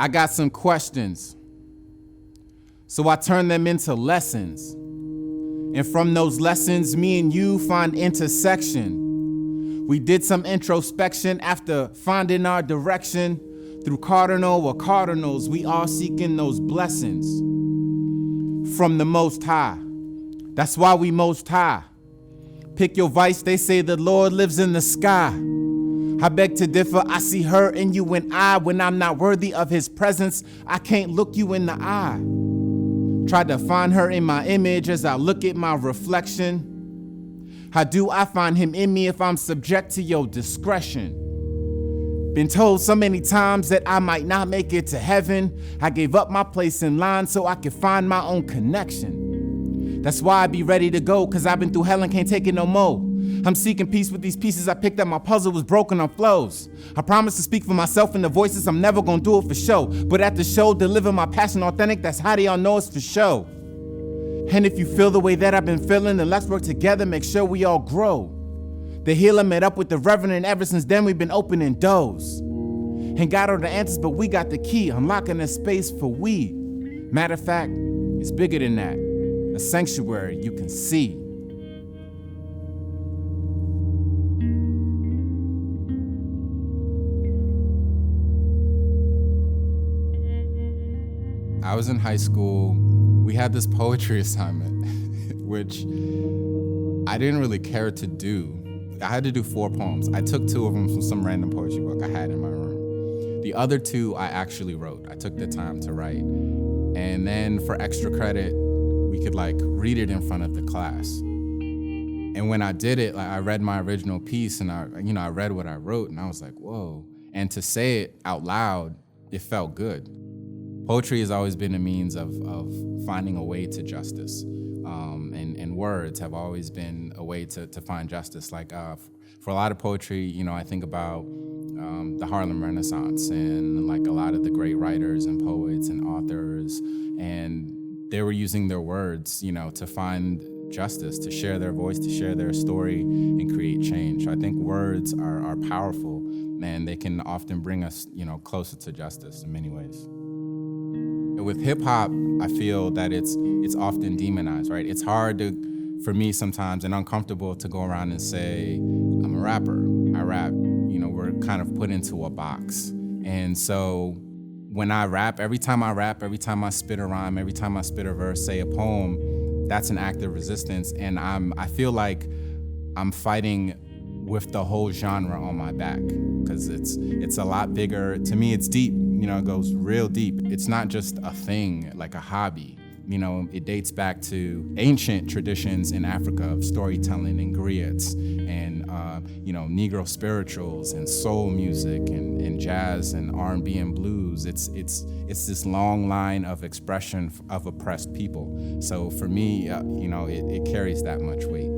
I got some questions, so I turn them into lessons. And from those lessons, me and you find intersection. We did some introspection after finding our direction. Through cardinal or cardinals, we all seeking those blessings from the Most High. That's why we Most High. Pick your vice, they say the Lord lives in the sky. I beg to differ, I see her in you and I. When I'm not worthy of his presence, I can't look you in the eye. Tried to find her in my image as I look at my reflection. How do I find him in me if I'm subject to your discretion? Been told so many times that I might not make it to heaven. I gave up my place in line so I could find my own connection. That's why I be ready to go, cause I've been through hell and can't take it no more. I'm seeking peace with these pieces I picked up. My puzzle was broken on flows. I promise to speak for myself and the voices. I'm never gonna do it for show. But at the show, deliver my passion authentic. That's how they all know it's for show. And if you feel the way that I've been feeling, then let's work together, make sure we all grow. The healer met up with the reverend, and ever since then we've been opening doors. And got all the answers, but we got the key, unlocking a space for we. Matter of fact, it's bigger than that. A sanctuary you can see. I was in high school. We had this poetry assignment, which I didn't really care to do. I had to do 4 poems. I took 2 of them from some random poetry book I had in my room. The other 2 I actually wrote. I took the time to write. And then for extra credit, we could read it in front of the class. And when I did it, I read my original piece and I read what I wrote and I was like, whoa. And to say it out loud, it felt good. Poetry has always been a means of finding a way to justice. And words have always been a way to find justice. For a lot of poetry, I think about the Harlem Renaissance and a lot of the great writers and poets and authors. And they were using their words, to find justice, to share their voice, to share their story and create change. I think words are powerful and they can often bring us, closer to justice in many ways. With hip hop, I feel that it's often demonized, right? It's hard for me sometimes and uncomfortable to go around and say, I'm a rapper, I rap. We're kind of put into a box. And so when I rap, every time I spit a rhyme, every time I spit a verse, say a poem, that's an act of resistance. And I feel like I'm fighting with the whole genre on my back because it's a lot bigger. To me, it's deep. It goes real deep. It's not just a thing, like a hobby. It dates back to ancient traditions in Africa of storytelling and griots and, Negro spirituals and soul music and jazz and R&B and blues. It's this long line of expression of oppressed people. So for me, it carries that much weight.